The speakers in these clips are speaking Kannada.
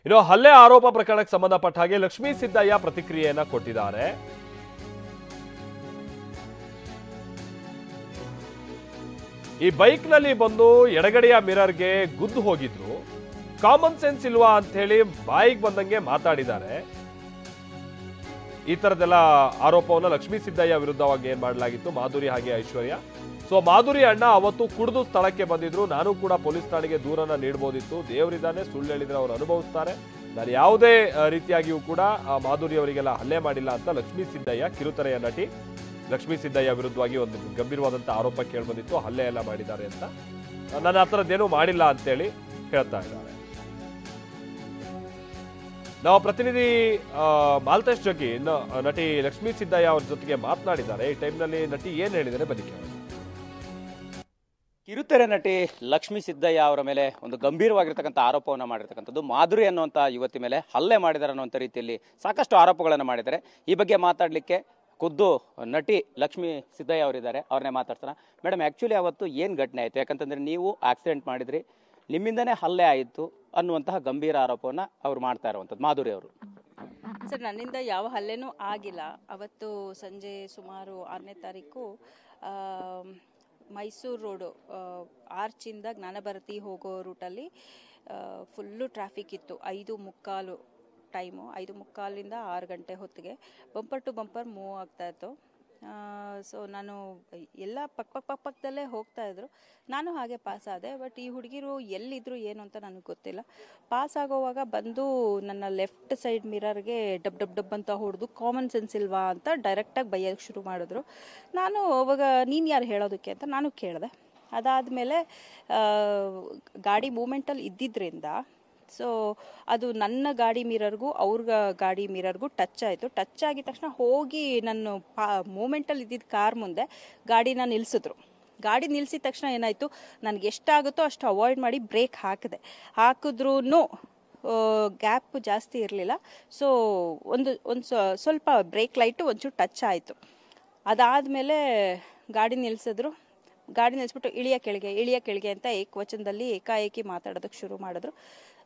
ಇನ್ನು ಹಲ್ಲೆ ಆರೋಪ ಪ್ರಕರಣಕ್ಕೆ ಸಂಬಂಧಪಟ್ಟ ಹಾಗೆ ಲಕ್ಷ್ಮೀ ಸಿದ್ದಯ್ಯ ಪ್ರತಿಕ್ರಿಯೆಯನ್ನ ಕೊಟ್ಟಿದ್ದಾರೆ. ಈ ಬೈಕ್ ನಲ್ಲಿ ಬಂದು ಎಡಗಡೆಯ ಮಿರರ್ಗೆ ಗುದ್ದು ಹೋಗಿದ್ರು, ಕಾಮನ್ ಸೆನ್ಸ್ ಇಲ್ವಾ ಅಂತ ಹೇಳಿ ಬಾಯಿಗೆ ಬಂದಂಗೆ ಮಾತಾಡಿದ್ದಾರೆ. ಈ ತರದೆಲ್ಲ ಆರೋಪವನ್ನ ಲಕ್ಷ್ಮೀ ಸಿದ್ದಯ್ಯ ವಿರುದ್ಧವಾಗಿ ಏನ್ ಮಾಡಲಾಗಿತ್ತು, ಮಾಧುರಿ ಹಾಗೆ ಐಶ್ವರ್ಯ. ಸೊ ಮಾಧುರಿ ಅಣ್ಣ ಅವತ್ತು ಕುಡಿದು ಸ್ಥಳಕ್ಕೆ ಬಂದಿದ್ರು, ನಾನು ಕೂಡ ಪೊಲೀಸ್ ಠಾಣೆಗೆ ದೂರನ್ನ ನೀಡಬಹುದಿತ್ತು, ದೇವರಿದ್ದಾನೆ, ಸುಳ್ಳು ಹೇಳಿದ್ರೆ ಅವರು ಅನುಭವಿಸ್ತಾರೆ, ನಾನು ಯಾವುದೇ ರೀತಿಯಾಗಿಯೂ ಕೂಡ ಮಾಧುರಿ ಅವರಿಗೆಲ್ಲ ಹಲ್ಲೆ ಮಾಡಿಲ್ಲ ಅಂತ ಲಕ್ಷ್ಮೀ ಸಿದ್ದಯ್ಯ, ಕಿರುತೆರೆಯ ನಟಿ ಲಕ್ಷ್ಮೀ ಸಿದ್ದಯ್ಯ ವಿರುದ್ಧವಾಗಿ ಒಂದು ಗಂಭೀರವಾದಂಥ ಆರೋಪ ಕೇಳಿಬಂದಿತ್ತು, ಹಲ್ಲೆ ಎಲ್ಲ ಮಾಡಿದ್ದಾರೆ ಅಂತ. ನಾನು ಆ ಥರದ್ದೇನೂ ಮಾಡಿಲ್ಲ ಅಂತೇಳಿ ಹೇಳ್ತಾ ಇದ್ದಾರೆ. ನಾವು ಪ್ರತಿನಿಧಿ ಮಾಲ್ತೇಶ್ ಜಗ್ಗಿ ನಟಿ ಲಕ್ಷ್ಮೀ ಸಿದ್ದಯ್ಯ ಅವ್ರ ಜೊತೆಗೆ ಮಾತನಾಡಿದ್ದಾರೆ. ಈ ಟೈಮ್ನಲ್ಲಿ ನಟಿ ಏನ್ ಹೇಳಿದ್ದಾರೆ ಬನ್ನಿ. ಕಿರುತೆರೆ ನಟಿ ಲಕ್ಷ್ಮೀ ಸಿದ್ದಯ್ಯ ಅವರ ಮೇಲೆ ಒಂದು ಗಂಭೀರವಾಗಿರ್ತಕ್ಕಂಥ ಆರೋಪವನ್ನು ಮಾಡಿರ್ತಕ್ಕಂಥದ್ದು, ಮಾಧುರಿ ಅನ್ನುವಂಥ ಯುವತಿ ಮೇಲೆ ಹಲ್ಲೆ ಮಾಡಿದ್ದಾರೆ ಅನ್ನುವಂಥ ರೀತಿಯಲ್ಲಿ ಸಾಕಷ್ಟು ಆರೋಪಗಳನ್ನು ಮಾಡಿದ್ದಾರೆ. ಈ ಬಗ್ಗೆ ಮಾತಾಡಲಿಕ್ಕೆ ಖುದ್ದು ನಟಿ ಲಕ್ಷ್ಮೀ ಸಿದ್ದಯ್ಯ ಅವರಿದ್ದಾರೆ, ಅವ್ರನ್ನೇ ಮಾತಾಡ್ತಾರ. ಮೇಡಮ್, ಆ್ಯಕ್ಚುಲಿ ಅವತ್ತು ಏನು ಘಟನೆ ಆಯಿತು? ಯಾಕಂತಂದರೆ ನೀವು ಆಕ್ಸಿಡೆಂಟ್ ಮಾಡಿದ್ರಿ, ನಿಮ್ಮಿಂದನೇ ಹಲ್ಲೆ ಆಯಿತು ಅನ್ನುವಂತಹ ಗಂಭೀರ ಆರೋಪವನ್ನು ಅವ್ರು ಮಾಡ್ತಾ ಇರುವಂಥದ್ದು ಮಾಧುರಿ ಅವರು. ಸರ್, ನನ್ನಿಂದ ಯಾವ ಹಲ್ಲೆನೂ ಆಗಿಲ್ಲ. ಅವತ್ತು ಸಂಜೆ ಸುಮಾರು 6ನೇ ತಾರೀಕು ಮೈಸೂರು ರೋಡು ಆರ್ಚಿಂದ ಜ್ಞಾನಭಾರತಿ ಹೋಗೋ ರೂಟಲ್ಲಿ ಫುಲ್ಲು ಟ್ರಾಫಿಕ್ ಇತ್ತು. 5:45 ಟೈಮು, 5:45ರಿಂದ 6 ಗಂಟೆ ಹೊತ್ತಿಗೆ ಬಂಪರ್ ಟು ಬಂಪರ್ ಮೂವ್ ಆಗ್ತಾಯಿತ್ತು. ಸೊ ನಾನು ಎಲ್ಲ ಪಕ್ಕದಲ್ಲೇ ಹೋಗ್ತಾಯಿದ್ರು, ನಾನು ಹಾಗೆ ಪಾಸ್ ಆದೆ. ಬಟ್ ಈ ಹುಡುಗಿರು ಎಲ್ಲಿದ್ರು ಏನು ಅಂತ ನನಗೆ ಗೊತ್ತಿಲ್ಲ. ಪಾಸ್ ಆಗೋವಾಗ ಬಂದು ನನ್ನ ಲೆಫ್ಟ್ ಸೈಡ್ ಮಿರರ್ಗೆ ಡಬ್ ಡಬ್ ಡಬ್ ಅಂತ ಹೊಡೆದು ಕಾಮನ್ ಸೆನ್ಸ್ ಇಲ್ವಾ ಅಂತ ಡೈರೆಕ್ಟಾಗಿ ಬೈಯೋಕ್ಕೆ ಶುರು ಮಾಡಿದ್ರು. ನಾನು ಅವಾಗ ನೀನು ಯಾರು ಹೇಳೋದಕ್ಕೆ ಅಂತ ನಾನು ಕೇಳಿದೆ. ಅದಾದಮೇಲೆ ಗಾಡಿ ಮೂಮೆಂಟಲ್ಲಿ ಇದ್ದಿದ್ದರಿಂದ ಸೊ ಅದು ನನ್ನ ಗಾಡಿ ಮಿರರ್ಗೂ ಅವ್ರ ಗಾಡಿ ಮಿರರ್ಗೂ ಟಚ್ ಆಯಿತು. ಟಚ್ ಆಗಿದ ತಕ್ಷಣ ಹೋಗಿ ನಾನು ಮೂಮೆಂಟಲ್ಲಿ ಇದ್ದಿದ್ದ ಕಾರ್ ಮುಂದೆ ಗಾಡಿನ ನಿಲ್ಲಿಸಿದ್ರು. ಗಾಡಿ ನಿಲ್ಲಿಸಿದ ತಕ್ಷಣ ಏನಾಯಿತು, ನನಗೆ ಎಷ್ಟಾಗುತ್ತೋ ಅಷ್ಟು ಅವಾಯ್ಡ್ ಮಾಡಿ ಬ್ರೇಕ್ ಹಾಕಿದ್ರೂ ಗ್ಯಾಪ್ ಜಾಸ್ತಿ ಇರಲಿಲ್ಲ. ಸೊ ಒಂದು ಸ್ವಲ್ಪ ಬ್ರೇಕ್ ಲೈಟು ಒಂಚೂರು ಟಚ್ ಆಯಿತು. ಅದಾದಮೇಲೆ ಗಾಡಿ ನಿಲ್ಲಿಸಿದ್ರು. ಗಾಡಿ ನಿಲ್ಲಿಸ್ಬಿಟ್ಟು ಇಳಿಯ ಕೆಳಗೆ ಅಂತ ಏಕವಚನದಲ್ಲಿ ಏಕಾಏಕಿ ಮಾತಾಡೋದಕ್ಕೆ ಶುರು ಮಾಡಿದ್ರು.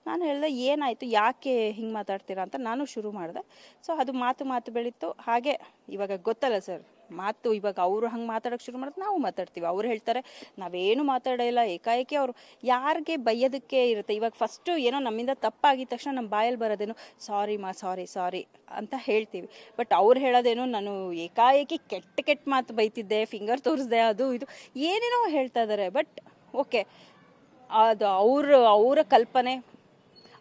ನಾನು ಹೇಳಿದೆ, ಏನಾಯಿತು, ಯಾಕೆ ಹಿಂಗೆ ಮಾತಾಡ್ತೀರಾ ಅಂತ ನಾನು ಶುರು ಮಾಡಿದೆ. ಸೊ ಅದು ಮಾತು ಬೆಳೀತು. ಹಾಗೆ ಇವಾಗ ಗೊತ್ತಲ್ಲ ಸರ್, ಮಾತು ಇವಾಗ ಅವರು ಹಂಗೆ ಮಾತಾಡೋಕ್ಕೆ ಶುರು ಮಾಡಿದ್ರೆ ನಾವು ಮಾತಾಡ್ತೀವಿ. ಅವ್ರು ಹೇಳ್ತಾರೆ ನಾವೇನು ಮಾತಾಡೋಲ್ಲ, ಏಕಾಏಕಿ ಅವರು ಯಾರಿಗೆ ಬೈಯೋದಕ್ಕೆ ಇರುತ್ತೆ. ಇವಾಗ ಫಸ್ಟು ಏನೋ ನಮ್ಮಿಂದ ತಪ್ಪಾಗಿದ ತಕ್ಷಣ ನಮ್ಮ ಬಾಯಲ್ಲಿ ಬರೋದೇನು ಸಾರಿ ಅಂತ ಹೇಳ್ತೀವಿ. ಬಟ್ ಅವ್ರು ಹೇಳೋದೇನು ನಾನು ಏಕಾಏಕಿ ಕೆಟ್ಟ ಮಾತು ಬೈತಿದ್ದೆ, ಫಿಂಗರ್ ತೋರಿಸ್ದೆ, ಅದು ಇದು ಏನೇನೋ ಹೇಳ್ತಾ ಇದ್ದಾರೆ. ಬಟ್ ಓಕೆ, ಅದು ಅವರ ಕಲ್ಪನೆ.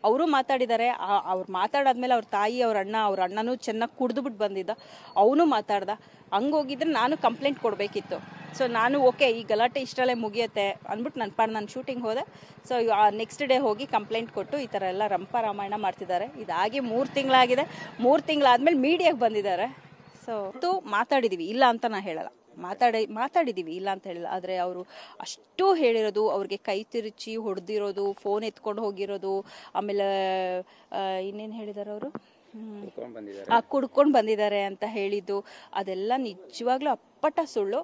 ಅವರು ಮಾತಾಡಿದ್ದಾರೆ. ಅವ್ರು ಮಾತಾಡಾದ್ಮೇಲೆ ಅವ್ರ ತಾಯಿ, ಅವ್ರ ಅಣ್ಣನೂ ಚೆನ್ನಾಗಿ ಕುಡಿದ್ಬಿಟ್ಟು ಬಂದಿದ್ದ, ಅವನು ಮಾತಾಡ್ದ. ಹಂಗೋಗಿದ್ರೆ ನಾನು ಕಂಪ್ಲೇಂಟ್ ಕೊಡಬೇಕಿತ್ತು. ಸೊ ನಾನು ಓಕೆ, ಈ ಗಲಾಟೆ ಇಷ್ಟರಲ್ಲೇ ಮುಗಿಯುತ್ತೆ ಅಂದ್ಬಿಟ್ಟು ನಾನು ಶೂಟಿಂಗ್ ಹೋದೆ. ಸೊ ನೆಕ್ಸ್ಟ್ ಡೇ ಹೋಗಿ ಕಂಪ್ಲೇಂಟ್ ಕೊಟ್ಟು ಈ ಥರ ಎಲ್ಲ ರಾಮಾಯಣ ಮಾಡ್ತಿದ್ದಾರೆ. ಇದಾಗಿ 3 ತಿಂಗಳಾಗಿದೆ. 3 ತಿಂಗಳಾದ್ಮೇಲೆ ಮೀಡಿಯಾಗೆ ಬಂದಿದ್ದಾರೆ. ಸೊ ಮಾತಾಡಿದ್ದೀವಿ, ಇಲ್ಲ ಅಂತ ನಾನು ಹೇಳಲ್ಲ, ಮಾತಾಡಿದ್ದೀವಿ, ಇಲ್ಲ ಅಂತ ಹೇಳಿಲ್ಲ. ಆದರೆ ಅವರು ಅಷ್ಟು ಹೇಳಿರೋದು, ಅವ್ರಿಗೆ ಕೈ ತಿರುಚಿ ಹೊಡೆದಿರೋದು, ಫೋನ್ ಎತ್ಕೊಂಡು ಹೋಗಿರೋದು, ಆಮೇಲೆ ಇನ್ನೇನು ಹೇಳಿದ್ದಾರೆ ಅವರು, ಕುಡ್ಕೊಂಡು ಬಂದಿದ್ದಾರೆ ಅಂತ ಹೇಳಿದ್ದು, ಅದೆಲ್ಲ ನಿಜವಾಗ್ಲೂ ಅಪ್ಪಟ ಸುಳ್ಳು.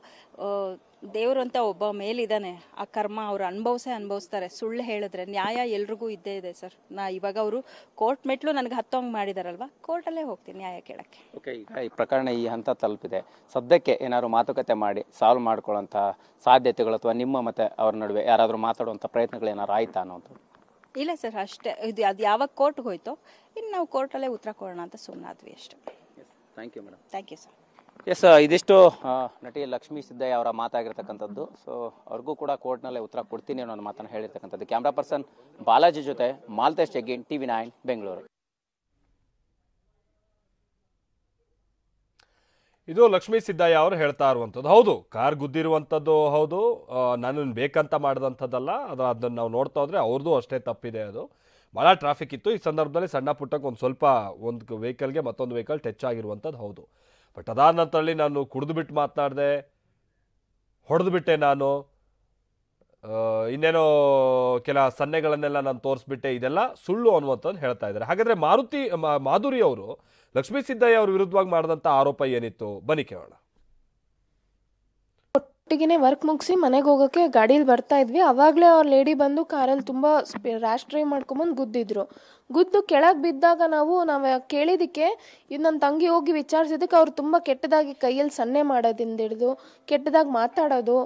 ದೇವರು ಅಂತ ಒಬ್ಬ ಮೇಲಿದ್ದಾನೆ, ಆ ಕರ್ಮ ಅವ್ರು ಅನುಭವಿಸ್ತಾರೆ. ಸುಳ್ಳು ಹೇಳಿದ್ರೆ ನ್ಯಾಯ ಎಲ್ರಿಗೂ ಇದ್ದೇ ಇದೆ ಸರ್. ಇವಾಗ ಅವರು ಕೋರ್ಟ್ ಮೆಟ್ಲು ನನಗೆ ಹತ್ತೋಂಗೆ ಮಾಡಿದಾರಲ್ವಾ, ಕೋರ್ಟಲ್ಲೇ ಹೋಗ್ತೀನಿ ನ್ಯಾಯ ಕೇಳಕ್ಕೆ. ಓಕೆ, ಈ ಪ್ರಕರಣ ಈ ಹಂತ ತಲುಪಿದೆ. ಸದ್ಯಕ್ಕೆ ಏನಾದ್ರು ಮಾತುಕತೆ ಮಾಡಿ ಸಾಲ್ವ್ ಮಾಡ್ಕೊಳ್ಳೋಂಥ ಸಾಧ್ಯತೆಗಳು ಅಥವಾ ನಿಮ್ಮ ಮತ್ತೆ ಅವ್ರ ನಡುವೆ ಯಾರಾದರೂ ಮಾತಾಡುವಂಥ ಪ್ರಯತ್ನಗಳು ಏನಾದ್ರು ಆಯ್ತಾ ಅನ್ನೋದು? ಇಲ್ಲ ಸರ್, ಅಷ್ಟೇ. ಅದು ಯಾವಾಗ ಕೋರ್ಟ್ಗೆ ಹೋಯ್ತೋ ಇನ್ನು ನಾವು ಕೋರ್ಟಲ್ಲೇ ಉತ್ತರ ಕೊಡೋಣ ಅಂತ ಸುಮ್ಮನಾದ್ವಿ ಅಷ್ಟೇ. Thank you madam. Thank you sir. Yes, ಇದಿಷ್ಟು ನಟಿ ಲಕ್ಷ್ಮೀ ಸಿದ್ದಯ್ಯ ಅವರ ಮಾತಾಗಿರ್ತಕ್ಕಂಥದ್ದು. ಸೊ ಅವ್ರಿಗೂ ಕೂಡ ಕೋರ್ಟ್ನಲ್ಲೇ ಉತ್ತರ ಕೊಡ್ತೀನಿ ಅನ್ನೋ ಮಾತನ್ನು ಹೇಳಿರ್ತಕ್ಕಂಥದ್ದು. ಕ್ಯಾಮ್ರಾ ಪರ್ಸನ್ ಬಾಲಾಜಿ ಜೊತೆ ಮಾಲ್ತೇಶ್ ಜಗ್ಗಿ, TV9 ಬೆಂಗಳೂರು. ಇದು ಲಕ್ಷ್ಮೀ ಸಿದ್ದಯ್ಯ ಅವರು ಹೇಳ್ತಾ ಇರುವಂಥದ್ದು. ಹೌದು, ಕಾರ್ ಗುದ್ದಿರುವಂಥದ್ದು ಹೌದು, ನಾನು ಬೇಕಂತ ಮಾಡಿದಂಥದ್ದಲ್ಲ. ಅದನ್ನು ನಾವು ನೋಡ್ತಾ ಹೋದ್ರೆ ಅವ್ರದ್ದು ಅಷ್ಟೇ ತಪ್ಪಿದೆ. ಅದು ಭಾಳ ಟ್ರಾಫಿಕ್ ಇತ್ತು. ಈ ಸಂದರ್ಭದಲ್ಲಿ ಸಣ್ಣ ಪುಟ್ಟಕ್ಕೆ ಒಂದು ವೆಹಿಕಲ್ಗೆ ಮತ್ತೊಂದು ವೆಹಿಕಲ್ ಟಚ್ ಆಗಿರುವಂಥದ್ದು ಹೌದು. ಬಟ್ ಅದಾದ ನಂತರದಲ್ಲಿ ನಾನು ಕುಡಿದುಬಿಟ್ಟು ಮಾತನಾಡಿದೆ, ಹೊಡೆದುಬಿಟ್ಟೆ, ನಾನು ಇನ್ನೇನೋ ಕೆಲ ಸನ್ನೆಗಳನ್ನೆಲ್ಲ ನಾನು ತೋರಿಸ್ಬಿಟ್ಟೆ, ಇದೆಲ್ಲ ಸುಳ್ಳು ಅನ್ನುವಂಥದ್ದು ಹೇಳ್ತಾ ಇದ್ದಾರೆ. ಹಾಗಾದರೆ ಮಾಧುರಿ ಅವರು ಲಕ್ಷ್ಮೀ ಸಿದ್ದಯ್ಯ ಅವ್ರ ವಿರುದ್ಧವಾಗಿ ಮಾಡಿದಂಥ ಆರೋಪ ಏನಿತ್ತು ಬನ್ನಿ ಕೇಳೋಣ. ಒಟ್ಟಿಗೆ ವರ್ಕ್ ಮುಗಿಸಿ ಮನೆಗೆ ಹೋಗೋಕ್ಕೆ ಗಾಡೀಲಿ ಬರ್ತಾ ಇದ್ವಿ. ಅವಾಗಲೇ ಅವ್ರ ಲೇಡಿ ಬಂದು ಕಾರಲ್ಲಿ ತುಂಬ ರ್ಯಾಶ್ ಡ್ರೈವ್ ಮಾಡ್ಕೊಂಬಂದು ಗುದ್ದು ಕೆಳಗೆ ಬಿದ್ದಾಗ ನಾವು ಕೇಳಿದ್ದಕ್ಕೆ ಇದು ನನ್ನ ತಂಗಿ ಹೋಗಿ ವಿಚಾರಿಸಿದ್ದಕ್ಕೆ ಅವ್ರು ತುಂಬ ಕೆಟ್ಟದಾಗಿ ಕೈಯಲ್ಲಿ ಸನ್ನೆ ಮಾಡೋದಿಂದ ಹಿಡಿದು ಕೆಟ್ಟದಾಗಿ ಮಾತಾಡೋದು,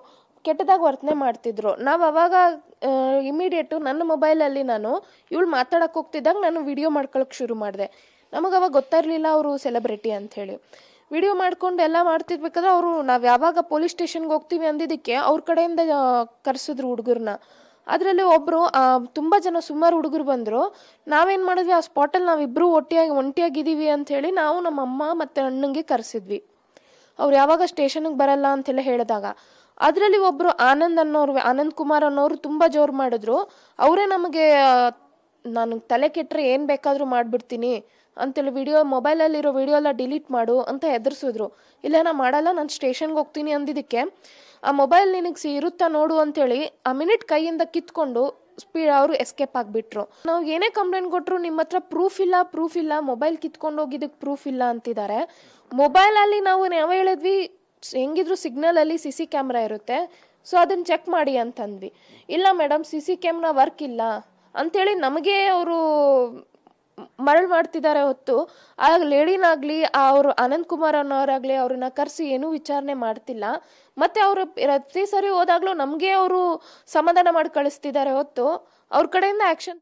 ಕೆಟ್ಟದಾಗಿ ವರ್ತನೆ ಮಾಡ್ತಿದ್ರು. ನಾವು ಅವಾಗ ಇಮಿಡಿಯೇಟು ನನ್ನ ಮೊಬೈಲಲ್ಲಿ ನಾನು ಇವಳು ಮಾತಾಡೋಕೆ ಹೋಗ್ತಿದ್ದಾಗ ನಾನು ವಿಡಿಯೋ ಮಾಡ್ಕೊಳಕ್ಕೆ ಶುರು ಮಾಡಿದೆ. ನಮಗೆ ಅವಾಗ ಗೊತ್ತಿರಲಿಲ್ಲ ಅವರು ಸೆಲೆಬ್ರಿಟಿ ಅಂಥೇಳಿ. ವಿಡಿಯೋ ಮಾಡ್ಕೊಂಡು ಎಲ್ಲ ಮಾಡ್ತಿರ್ಬೇಕಾದ್ರೆ ಅವರು ನಾವು ಯಾವಾಗ ಪೊಲೀಸ್ ಸ್ಟೇಷನ್ಗೆ ಹೋಗ್ತೀವಿ ಅಂದಿದ್ದಕ್ಕೆ ಅವ್ರ ಕಡೆಯಿಂದ ಕರೆಸಿದ್ರು ಹುಡುಗರನ್ನ. ಅದರಲ್ಲಿ ಒಬ್ಬರು ತುಂಬ ಜನ ಸುಮಾರು ಹುಡುಗರು ಬಂದರು. ನಾವೇನು ಮಾಡಿದ್ವಿ, ಆ ಸ್ಪಾಟಲ್ಲಿ ನಾವಿಬ್ಬರು ಒಂಟಿಯಾಗಿದ್ದೀವಿ ಅಂಥೇಳಿ ನಾವು ನಮ್ಮ ಅಮ್ಮ ಮತ್ತು ಅಣ್ಣಂಗೆ ಕರೆಸಿದ್ವಿ. ಅವ್ರು ಯಾವಾಗ ಸ್ಟೇಷನ್ಗೆ ಬರಲ್ಲ ಅಂತೆಲ್ಲ ಹೇಳಿದಾಗ ಅದರಲ್ಲಿ ಒಬ್ಬರು ಆನಂದ್ ಕುಮಾರ್ ಅನ್ನೋರು ತುಂಬ ಜೋರು ಮಾಡಿದ್ರು. ಅವರೇ ನಮಗೆ ನಾನು ತಲೆ ಕೆಟ್ಟರೆ ಏನು ಬೇಕಾದರೂ ಮಾಡಿಬಿಡ್ತೀನಿ ಅಂತೇಳಿ ಮೊಬೈಲಲ್ಲಿರೋ ವಿಡಿಯೋ ಎಲ್ಲ ಡಿಲೀಟ್ ಮಾಡು ಅಂತ ಹೆದರ್ಸಿದ್ರು. ಇಲ್ಲ ನಾ ಮಾಡಲ್ಲ, ನಾನು ಸ್ಟೇಷನ್ಗೆ ಹೋಗ್ತೀನಿ ಅಂದಿದ್ದಕ್ಕೆ ಆ ಮೊಬೈಲ್ ನಿನಗೆ ಇರುತ್ತಾ ನೋಡು ಅಂತೇಳಿ ಆ ಮಿನಿಟ್ ಕೈಯಿಂದ ಕಿತ್ಕೊಂಡು ಅವರು ಎಸ್ಕೇಪ್ ಆಗಿಬಿಟ್ರು. ನಾವು ಏನೇ ಕಂಪ್ಲೇಂಟ್ ಕೊಟ್ಟರು ನಿಮ್ಮ ಹತ್ರ ಪ್ರೂಫ್ ಇಲ್ಲ, ಮೊಬೈಲ್ ಕಿತ್ಕೊಂಡು ಹೋಗಿದ್ದಕ್ಕೆ ಪ್ರೂಫ್ ಇಲ್ಲ ಅಂತಿದ್ದಾರೆ. ಮೊಬೈಲಲ್ಲಿ ನಾವು ಹೇಳಿದ್ವಿ ಹೆಂಗಿದ್ರು ಸಿಗ್ನಲಲ್ಲಿ CC ಕ್ಯಾಮ್ರಾ ಇರುತ್ತೆ, ಸೊ ಅದನ್ನು ಚೆಕ್ ಮಾಡಿ ಅಂತಂದ್ವಿ. ಇಲ್ಲ ಮೇಡಮ್ CC ಕ್ಯಾಮ್ರಾ ವರ್ಕ್ ಇಲ್ಲ ಅಂಥೇಳಿ ನಮಗೆ ಅವರು ಮರಳು ಮಾಡ್ತಿದ್ದಾರೆ ಹೊತ್ತು ಆ ಲೇಡಿನಾಗಲಿ ಅವರು ಆನಂದ್ ಕುಮಾರ್ ಅನ್ನೋರಾಗಲಿ ಅವ್ರನ್ನ ಕರೆಸಿ ಏನೂ ವಿಚಾರಣೆ ಮಾಡ್ತಿಲ್ಲ. ಮತ್ತು ಅವರು ಪ್ರತಿ ಸರಿ ಹೋದಾಗಲೂ ನಮಗೆ ಅವರು ಸಮಾಧಾನ ಮಾಡಿ ಕಳಿಸ್ತಿದ್ದಾರೆ ಹೊತ್ತು ಅವ್ರ ಕಡೆಯಿಂದ ಆ್ಯಕ್ಷನ್